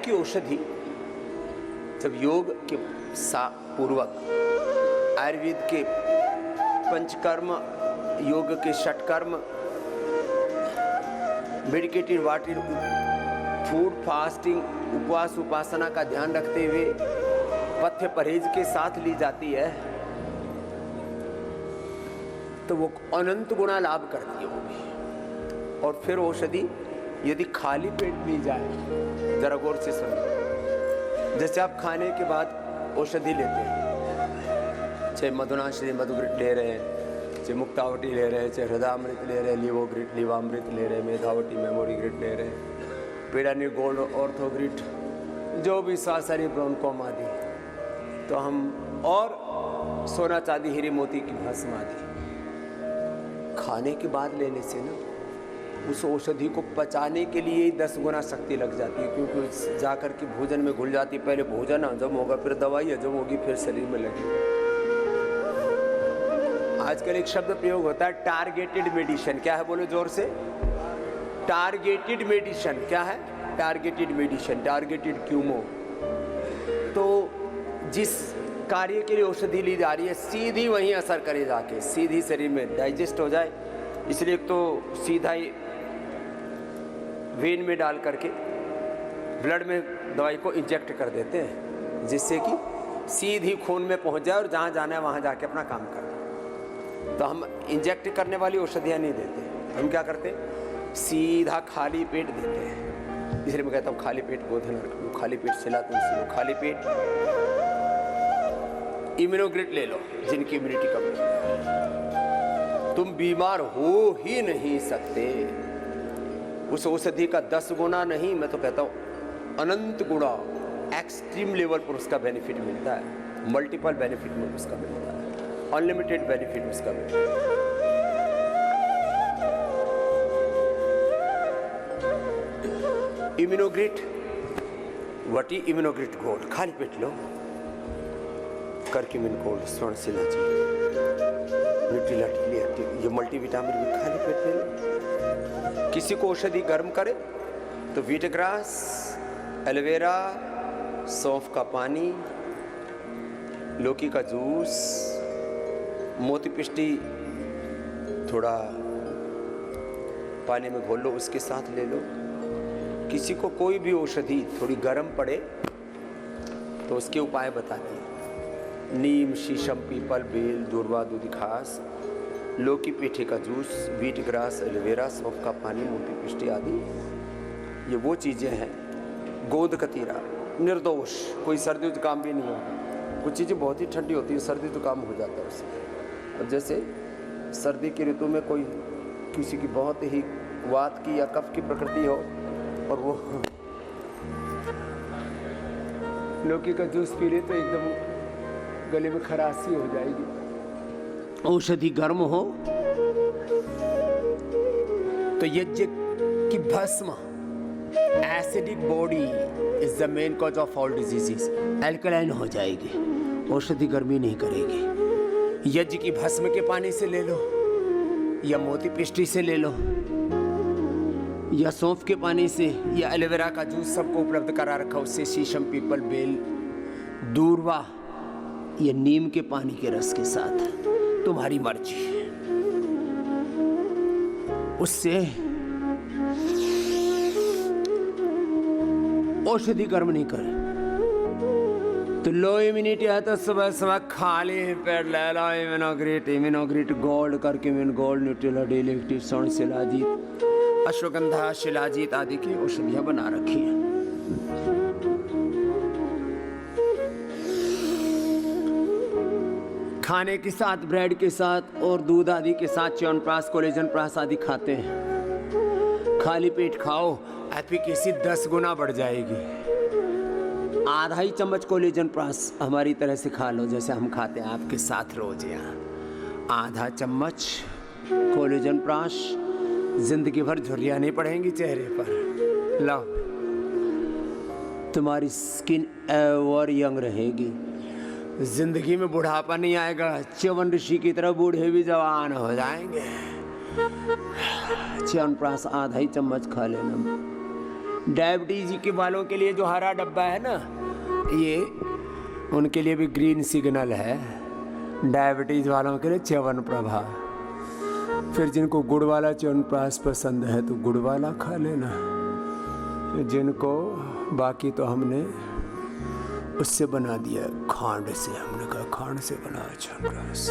की औषधि जब योग के पूर्वक आयुर्वेद के पंचकर्म, योग के षटकर्म, मेडिकेटेड वाटर, फूड, फास्टिंग, उपवास, उपासना का ध्यान रखते हुए पथ्य परहेज के साथ ली जाती है तो वो अनंत गुना लाभ करती है वो भी। और फिर औषधि यदि खाली पेट पी जाए, जरा गौर से सुनिए, जैसे आप खाने के बाद औषधि लेते हैं, चाहे मधुनाश्री मधुग्रिट ले रहे हैं, चाहे मुक्तावटी ले रहे हैं, चाहे हृदयामृत ले रहे हैं, लीवोग्रिट लीवामृत ले रहे हैं, मेधावटी मेमोरी ग्रिट ले रहे हैं, पीडानी गोल्ड ऑर्थोग्रिट, जो भी सासरी ब्रोनकोम आदि, तो हम और सोना चांदी हीरे मोती की भस्म आदि खाने के बाद लेने से ना उस औषधि को पचाने के लिए ही 10 गुना शक्ति लग जाती है, क्योंकि जाकर के भोजन में घुल जाती है। पहले भोजन हजम होगा, फिर दवाई हजम होगी, फिर शरीर में लगेगी। आजकल एक शब्द प्रयोग होता है टारगेटेड मेडिसिन। क्या है, बोलो जोर से। टारगेटेड मेडिसिन क्या है? Targeted medicine, targeted Cuomo. तो जिस कार्य के लिए औषधि ली जा रही है सीधी वहीं असर करे, जाके सीधी शरीर में डाइजेस्ट हो जाए, इसलिए तो सीधा ही वेन में डाल करके ब्लड में दवाई को इंजेक्ट कर देते हैं, जिससे कि सीधी खून में पहुंच जाए और जहाँ जाना है वहाँ जाके अपना काम कर। तो हम इंजेक्ट करने वाली औषधियाँ नहीं देते, हम क्या करते हैं, सीधा खाली पेट देते हैं। इसलिए मैं कहता हूँ खाली पेट गोधन रखो, खाली पेट सिला तुलसी लो, खाली पेट इम्यूनोग्रिट ले लो, जिनकी इम्यूनिटी कम है। तुम बीमार हो ही नहीं सकते। उस औषधि का 10 गुना नहीं, मैं तो कहता हूँ अनंत गुना, एक्सट्रीम लेवल पर उसका बेनिफिट मिलता है, मल्टीपल बेनिफिट में उसका मिलता है, अनलिमिटेड बेनिफिट उसका मिलता है। इम्यूनोग्रिट वटी, इम्यूनोग्रिट गोल्ड, खाली पेट लो, करके मिन गोल्ड, स्वर्ण शिलाजी, न्यूट्रिला टीली, ये मल्टीविटामिन भी खाली पेट ले लो। किसी को औषधि गर्म करे तो व्हीट ग्रास, एलोवेरा, सौंफ का पानी, लौकी का जूस, मोती पिष्टी थोड़ा पानी में घोल लो, उसके साथ ले लो। किसी को कोई भी औषधि थोड़ी गर्म पड़े तो उसके उपाय बताते हैं। नीम, शीशम, पीपल, बेल, दूर्वा, दूधी घास, लौकी पेठे का जूस, व्हीट ग्रास, एलोवेरा, सौंफ का पानी, मोती पिष्टी आदि, ये वो चीज़ें हैं। गोंद कतीरा निर्दोष, कोई सर्दी जुकाम भी नहीं होगा। कुछ चीज़ें बहुत ही ठंडी होती है, सर्दी जुकाम हो जाता है उससे। अब जैसे सर्दी की ऋतु में कोई किसी की बहुत ही वात की या कफ की प्रकृति हो और वो लौकी का जूस पी ले तो एकदम गले में खराशी हो जाएगी। औषधि गर्म हो तो यज्ञ की भस्म, acidic body is the main cause of all diseases, alkaline हो जाएगी, औषधि गर्मी नहीं करेगी। यज्ञ की भस्म के पानी से ले लो, या मोती पिष्टी से ले लो, या सौंफ के पानी से, या एलोवेरा का जूस सबको उपलब्ध करा रखा, उससे शीशम, पीपल, बेल, दूर्वा या नीम के पानी के रस के साथ, तुम्हारी मर्जी। उससे औषधि कर्म नहीं करे तो लो इम्यूनिटी है तो सुबह सुबह खाली पेट ले लो इम्यूनोग्रिट गोल्ड करके, immune gold, Nutrela daily active, स्वर्ण शिलाजीत, अश्वगंधा, शिलाजीत आदि की औषधियां बना रखी है। खाने के साथ, ब्रेड के साथ और दूध आदि के साथ च्यवनप्राश, कोलेजन प्राश आदि खाते हैं। खाली पेट खाओ, एफिकेसी 10 गुना बढ़ जाएगी। आधा ही चम्मच कोलेजन प्राश हमारी तरह से खा लो, जैसे हम खाते हैं आपके साथ रोज यहाँ। आधा चम्मच कोलेजन प्राश, जिंदगी भर झुर्रियाँ नहीं पड़ेंगी चेहरे पर। लो, तुम्हारी स्किन एवर यंग रहेगी, जिंदगी में बुढ़ापा नहीं आएगा। च्यवन ऋषि की तरह बूढ़े भी जवान हो जाएंगे। च्यवनप्राश आधा ही चम्मच खा लेना, डायबिटीज के वालों के लिए जो हरा डब्बा है ना, ये उनके लिए भी ग्रीन सिग्नल है। डायबिटीज वालों के लिए च्यवनप्रभा। फिर जिनको गुड़ वाला च्यवनप्राश पसंद है तो गुड़ वाला खा लेना। जिनको बाकी तो हमने उससे बना दिया, खांड से। हमने कहा खांड से बना च्यवनप्राश।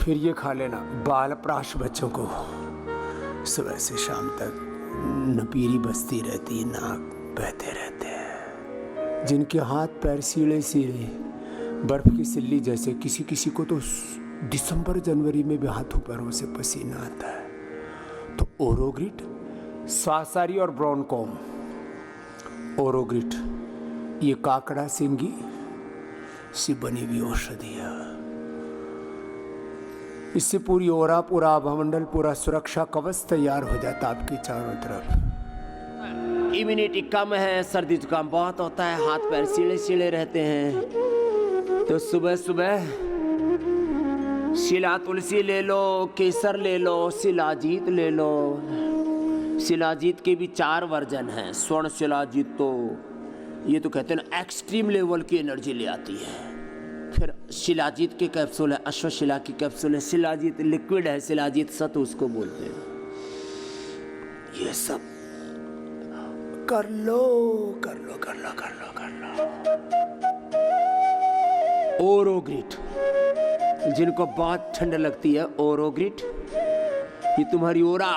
फिर ये खा लेना बालप्राश। बच्चों को सुबह से शाम तक नपीरी बसती रहती, नाक बहते रहते हैं। जिनके हाथ पैर सीढ़े सीढ़े बर्फ की सिल्ली जैसे, किसी किसी को तो दिसंबर जनवरी में भी हाथों पैरों से पसीना आता है, तो ओरोग्रिट, स्वासारी और ब्रोनकोम। ओरोग्रिट ये काकड़ा सिंगी से बनी हुई औषधि है। इससे पूरी ओरा, पूरा आभामंडल, पूरा सुरक्षा कवच तैयार हो जाता आपकी चारों तरफ। इम्यूनिटी कम है, सर्दी जुकाम बहुत होता है, हाथ पैर सीढ़े सीढ़े रहते हैं, तो सुबह सुबह शिला तुलसी ले लो, केसर ले लो, शिलाजीत ले लो। शिलाजीत के भी 4 वर्जन हैं। स्वर्ण शिलाजीत तो ये तो कहते हैं ना एक्सट्रीम लेवल की एनर्जी ले आती है। फिर शिलाजीत के कैप्सूल है, अश्वशिला की कैप्सूल है, शिलाजीत लिक्विड है, शिलाजीत सत्व उसको बोलते हैं। ये सब कर लो कर लो कर लो कर लो कर लो। ओरोग्रिट, जिनको बहुत ठंड लगती है, ओरोग्रिट ये तुम्हारी ओरा,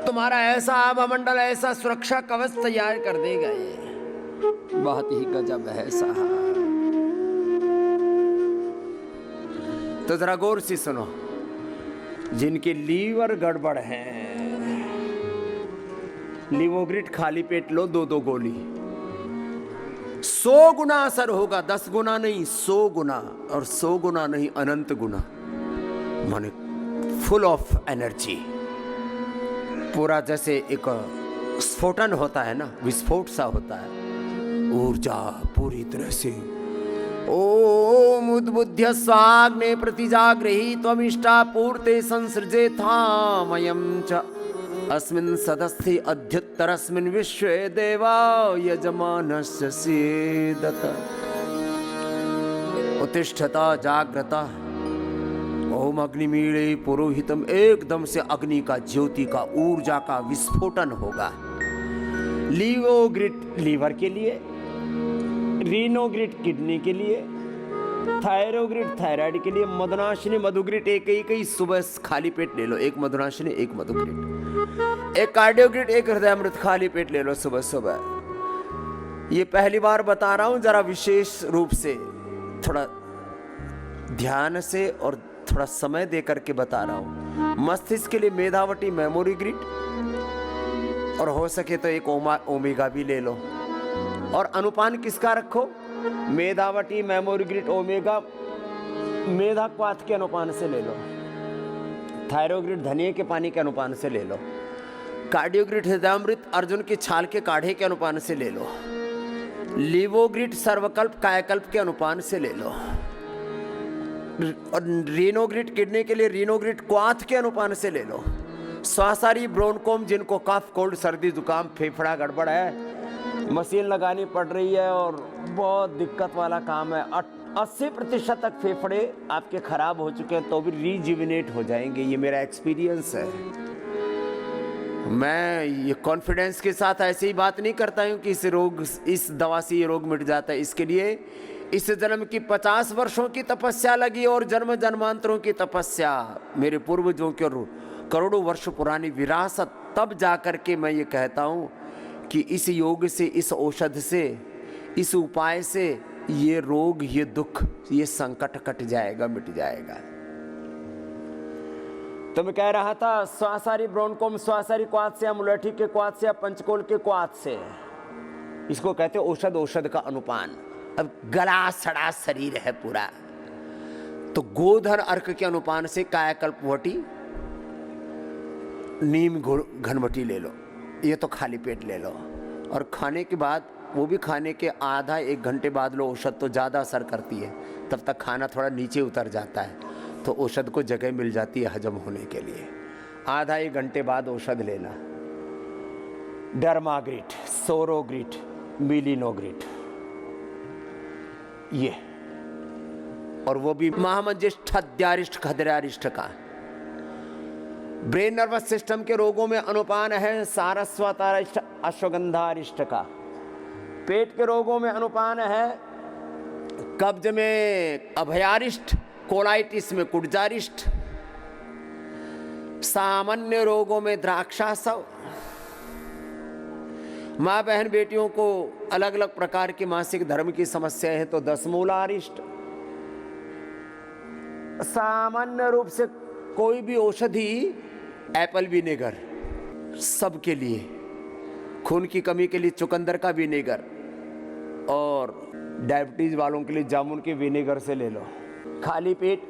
तुम्हारा ऐसा आभामंडल, ऐसा सुरक्षा कवच तैयार कर देगा। ये बहुत ही गजब है साहब। तो जरा गौर से सुनो, जिनके लीवर गड़बड़ है, लिवोग्रिट खाली पेट लो 2-2 गोली। 100 गुना असर होगा, 10 गुना नहीं, 100 गुना। और 100 गुना नहीं, अनंत गुना, माने फुल ऑफ एनर्जी। पूरा जैसे एक स्फोटन होता है ना, विस्फोट सा होता है, ऊर्जा पूरी तरह से। ओम उद्बुद्ध्य स्वाग्ने प्रतिजाग्रही त्वमिष्टा पूर्ते संसृजे थामयं च अस्मिन् सदस्ति अद्युत्तरस्मिन् विश्वे देवा यजमानस्य सीदत उत्तिष्ठता जाग्रता। ओम अग्निमीळे पुरोहितम। एकदम से अग्नि का, ज्योति का, ऊर्जा का विस्फोटन होगा। लिवोग्रिट लीवर के लिए, रीनोग्रिट किडनी के लिए, थायरोग्रिट थायराइड के लिए, मधुनाशिनी मधुग्रिट एक ही सुबह खाली पेट ले लो। एक मधुनाशिनी, एक मधुग्रिट, एक कार्डियोग्रिट, एक हृदयामृत खाली पेट ले लो सुबह सुबह। ये पहली बार बता रहा हूं, जरा विशेष रूप से, थोड़ा ध्यान से और थोड़ा समय दे करके बता रहा हूं। मस्तिष्क के लिए मेधावटी मेमोरी ग्रिड, और हो सके तो एक ओमेगा भी ले लो। और अनुपान किसका रखो? मेधावटी मेमोरी ग्रिड ओमेगा मेधा क्वाथ के अनुपान से ले लो। थायरोग्रिड धनिये के पानी के अनुपान से ले लो। कार्डियोग्रिड हृदयामृत अर्जुन की छाल के काढ़े के अनुपान से ले लो। लिवोग्रिड सर्वकल्प कायाकल्प के अनुपान से ले लो। और रीनोग्रिड किडनी के लिए रीनोग्रिड क्वाथ के अनुपान से ले लो। स्वासारी ब्रोनकोम, जिनको कफ कोल्ड सर्दी जुकाम फेफड़ा गड़बड़ है, मशीन लगानी पड़ रही है और बहुत दिक्कत वाला काम है, 80% तक फेफड़े आपके खराब हो चुके हैं तो भी रीजुविनेट हो जाएंगे। ये मेरा एक्सपीरियंस है। मैं ये कॉन्फिडेंस के साथ ऐसे ही बात नहीं करता हूँ कि इस दवा से ये रोग मिट जाता है। इसके लिए इस जन्म की 50 वर्षों की तपस्या लगी और जन्म जन्मांतरों की तपस्या, मेरे पूर्वजों की और करोड़ों वर्ष पुरानी विरासत, तब जाकर के मैं ये कहता हूँ कि इस योग से, इस औषध से, इस उपाय से ये रोग, ये दुख, ये संकट कट जाएगा, मिट जाएगा। तो मैं कह रहा था स्वासारी ब्रोनकोम, स्वासारी क्वाथ से, मुलेठी के क्वाथ से, पंचकोल के क्वाथ से, इसको कहते हैं औषध, औषध का अनुपान। अब गला सड़ा शरीर है पूरा, तो गोधन अर्क के अनुपान से कायाकल्प वटी, नीम घनवटी ले लो। ये तो खाली पेट ले लो। और खाने के बाद, वो भी खाने के आधा 1 घंटे बाद लो। औषध तो ज़्यादा असर करती है, तब तक खाना थोड़ा नीचे उतर जाता है, तो औषध को जगह मिल जाती है हजम होने के लिए। आधा एक घंटे बाद औषध लेना। डर्माग्रिट, सोरोग्रिट, मिलिनोग्रिट, ये, और वो भी महामंजिष्ठ अध्यारिष्ट खदरारिष्ट का। ब्रेन नर्वस सिस्टम के रोगों में अनुपान है सारस्वतारिष्ट अश्वगंधारिष्ट का। पेट के रोगों में अनुपान है कब्ज में अभयारिष्ट, कोलाइटिस में कुड़जारिष्ट, सामान्य रोगों में द्राक्षासव। माँ बहन बेटियों को अलग अलग प्रकार की मासिक धर्म की समस्याएं हैं तो 10 मूलारिष्ट। सामान्य रूप से कोई भी औषधि, एप्पल विनेगर सबके लिए, खून की कमी के लिए चुकंदर का विनेगर, और डायबिटीज वालों के लिए जामुन के विनेगर से ले लो। खाली पेट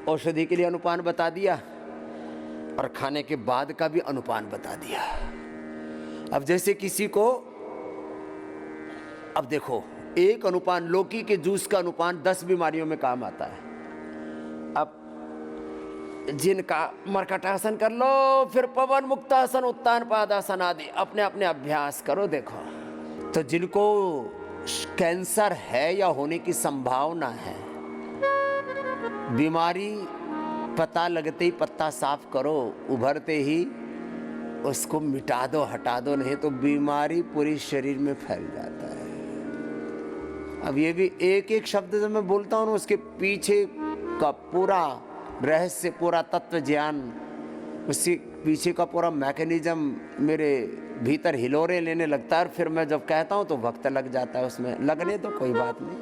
औषधि के लिए अनुपान बता दिया और खाने के बाद का भी अनुपान बता दिया। अब जैसे किसी को, अब देखो, एक अनुपान, लौकी के जूस का अनुपान 10 बीमारियों में काम आता है। अब जिनका मरकटासन कर लो, फिर पवन मुक्तासन, उत्तान पादासन आदि अपने अपने अभ्यास करो। देखो तो जिनको कैंसर है या होने की संभावना है, बीमारी पता लगते ही पत्ता साफ करो, उभरते ही उसको मिटा दो, हटा दो, नहीं तो बीमारी पूरी शरीर में फैल जाता है। अब ये भी एक एक शब्द जब मैं बोलता हूँ उसके पीछे का पूरा रहस्य, पूरा तत्व ज्ञान, उसके पीछे का पूरा मैकेनिज्म मेरे भीतर हिलोरे लेने लगता है। और फिर मैं जब कहता हूँ तो वक्त लग जाता है, उसमें लगने तो कोई बात नहीं।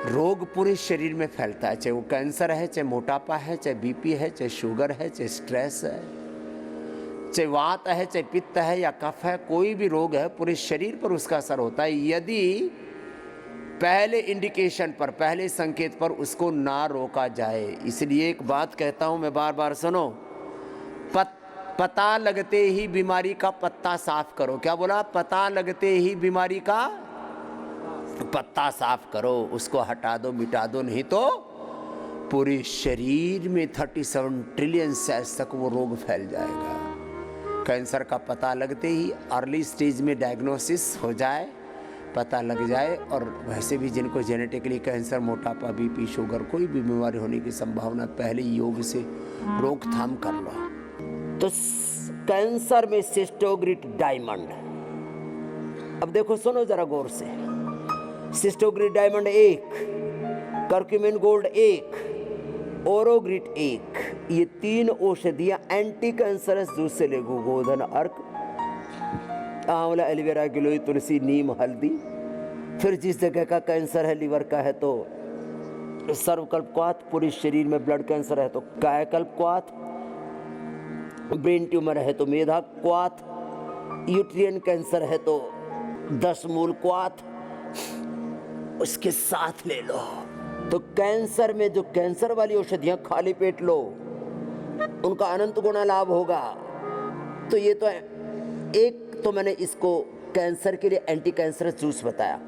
रोग पूरे शरीर में फैलता है, चाहे वो कैंसर है, चाहे मोटापा है, चाहे बीपी है, चाहे शुगर है, चाहे स्ट्रेस है, चाहे वात है, चाहे पित्त है या कफ है, कोई भी रोग है पूरे शरीर पर उसका असर होता है यदि पहले इंडिकेशन पर, पहले संकेत पर उसको ना रोका जाए। इसलिए एक बात कहता हूं मैं बार बार, सुनो, पता लगते ही बीमारी का पत्ता साफ करो। क्या बोला? पता लगते ही बीमारी का पत्ता साफ करो, उसको हटा दो, मिटा दो, नहीं तो पूरे शरीर में 37 ट्रिलियन सेल्स तक वो रोग फैल जाएगा। कैंसर का पता लगते ही अर्ली स्टेज में डायग्नोसिस हो जाए, पता लग जाए, और वैसे भी जिनको जेनेटिकली कैंसर, मोटापा, बीपी, शुगर, कोई भी बीमारी होने की संभावना, पहले योग से रोकथाम कर लो। तो कैंसर में सिस्टोग्रिट डायमंड, अब देखो सुनो जरा गौर से, सिस्टोग्रिट डायमंड 1, कर्क्यूमिन गोल्ड 1, ओरोग्रिट 1, ये 3 औषधियां एंटी कैंसरस जूस से ले, गोधन, अर्क, आंवला, एलोवेरा, गिलोय, तुलसी, नीम, हल्दी। फिर जिस जगह का कैंसर है, लीवर का है तो सर्वकल्पक्वाथ, पूरे शरीर में ब्लड कैंसर है तो कायकल्पक्वाथ, ब्रेन ट्यूमर है तो मेधा क्वाथ, यूट्रियन कैंसर है तो 10 मूल क्वाथ, उसके साथ ले लो। तो कैंसर में जो कैंसर वाली औषधियां खाली पेट लो, उनका अनंत गुना लाभ होगा। तो ये तो एक, तो मैंने इसको कैंसर के लिए एंटी कैंसर जूस बताया।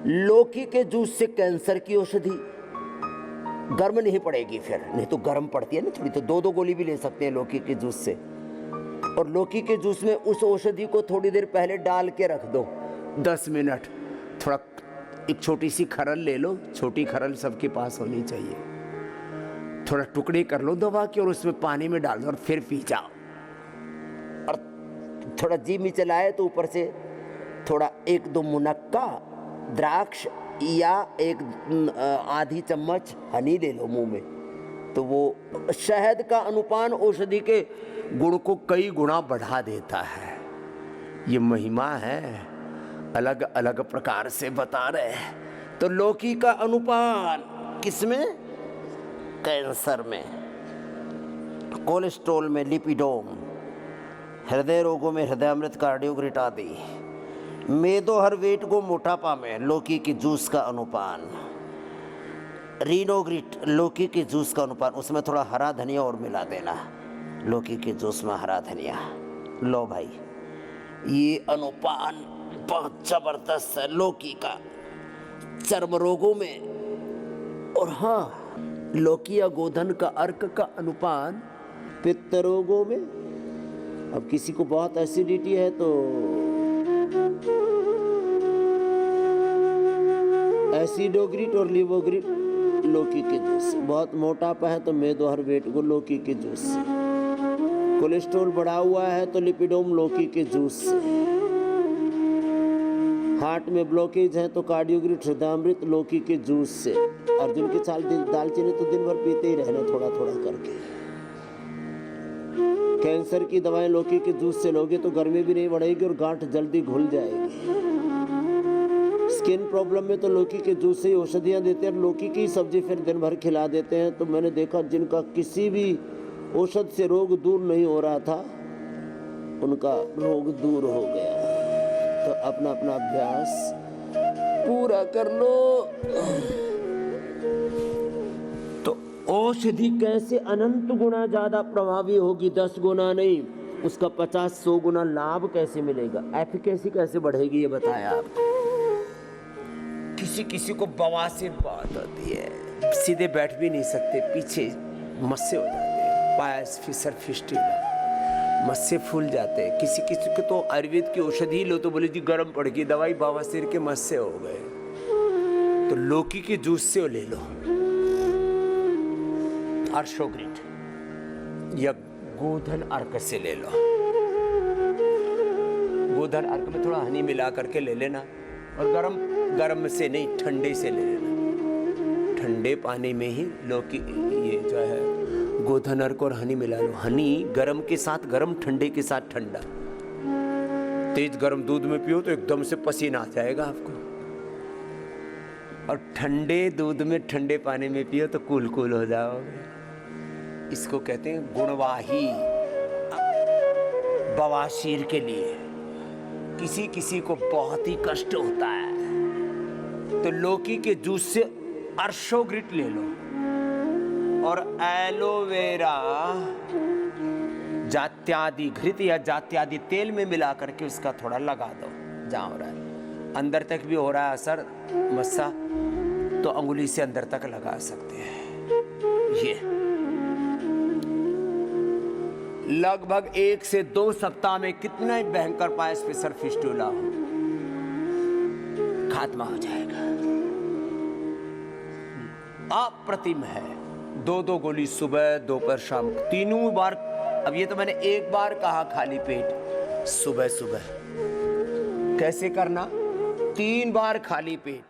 लौकी के जूस से कैंसर की औषधि गर्म नहीं पड़ेगी, फिर नहीं तो गर्म पड़ती है ना थोड़ी, तो 2-2 गोली भी ले सकते हैं लौकी के जूस से। और लौकी के जूस में उस औषधि को थोड़ी देर पहले डाल के रख दो, 10 मिनट। थोड़ा एक छोटी सी खरल ले लो, छोटी खरल सबके पास होनी चाहिए, थोड़ा टुकड़े कर लो दवा के और उसमें पानी में डाल दो और फिर पी जाओ। और थोड़ा जीभ में चलाए तो ऊपर से थोड़ा 1-2 मुनक्का द्राक्ष या 1 आधी चम्मच हनी ले लो मुंह में, तो वो शहद का अनुपान औषधि के गुण को कई गुना बढ़ा देता है। ये महिमा है, अलग अलग प्रकार से बता रहे हैं। तो लौकी का अनुपान किसमें? कैंसर में, कोलेस्ट्रॉल में लिपिडोम, हृदय रोगों में हृदयामृत, कार्डियोग्रिट आदि, मेदो हर वेट को मोटापा में लौकी के जूस का अनुपान, रीनोग्रिट लौकी के जूस का अनुपान, उसमें थोड़ा हरा धनिया और मिला देना, लौकी के जूस में हरा धनिया। लो भाई, ये अनुपान बहुत जबरदस्त है लौकी का चर्म रोगों में। और हाँ, लौकी या गोधन का अर्क का अनुपान पित्त रोगों में, अब किसी को बहुत एसिडिटी है तो एसिडोग्रिट और लिवोग्रिट लौकी के जूस से, बहुत मोटापा है तो मेदोहर्बेट को लौकी के जूस से, कोलेस्ट्रॉल बढ़ा हुआ है तो लिपिडोम लौकी के जूस से, हार्ट में ब्लॉकेज है तो कार्डियोग्रिट हृदयामृत लौकी के जूस से। अर्जुन की छाल दालचीनी तो दिन भर पीते ही रहना थोड़ा थोड़ा करके। कैंसर की दवाएं लौकी के जूस से लोगे तो गर्मी भी नहीं बढ़ेगी और गांठ जल्दी घुल जाएगी। स्किन प्रॉब्लम में तो लौकी के जूस से ही औषधियां देते हैं, लौकी की सब्जी फिर दिन भर खिला देते हैं। तो मैंने देखा जिनका किसी भी औषध से रोग दूर नहीं हो रहा था, उनका रोग दूर हो गया। तो अपना अपना अभ्यास पूरा कर लो। तो औषधि कैसे अनंत गुना ज्यादा प्रभावी होगी, 10 गुना नहीं, उसका 50-100 गुना लाभ कैसे मिलेगा, एफिकेसी कैसे बढ़ेगी, ये बताया आपको। किसी किसी को बवासीर बहुत होती है, सीधे बैठ भी नहीं सकते, पीछे मस्से हो जाते हैं, पायस फिसर फिस्टुला, मस्से फूल जाते हैं। किसी किसी को तो आयुर्वेद की औषधि लो तो बोले जी गर्म पड़ गई दवाई, बवासीर के मस्से हो गए। तो लौकी के जूस से ले लो, अर्शोग्रिट या गोधन अर्क से ले लो। गोधन अर्क में थोड़ा हनी मिला करके ले लेना, और गरम से नहीं, ठंडे से ले लेना। ठंडे पानी में ही लौकी, ये जो है गोधन अर्क और हनी मिला लो। हनी गरम के साथ गरम, ठंडे के साथ ठंडा। तेज गरम दूध में पियो तो एकदम से पसीना आ जाएगा आपको, और ठंडे दूध में ठंडे पानी में पियो तो कूल कूल हो जाओगे। इसको कहते हैं गुणवाही। बवासीर के लिए किसी किसी को बहुत ही कष्ट होता है तो लौकी के जूस से अर्शोग्रिट ले लो, और एलोवेरा जात्यादि घृत या जात्यादि तेल में मिला करके उसका थोड़ा लगा दो। जहाँ हो रहा है अंदर तक भी हो रहा है असर मस्सा, तो अंगुली से अंदर तक लगा सकते हैं। ये लगभग 1 से 2 सप्ताह में कितना ही भयंकर पायस फिसर फिस्टुला हो, खात्मा हो जाएगा। अप्रतिम है। 2-2 गोली सुबह, दोपहर, शाम, तीनों बार। अब ये तो मैंने एक बार कहा खाली पेट सुबह सुबह, कैसे करना, 3 बार खाली पेट।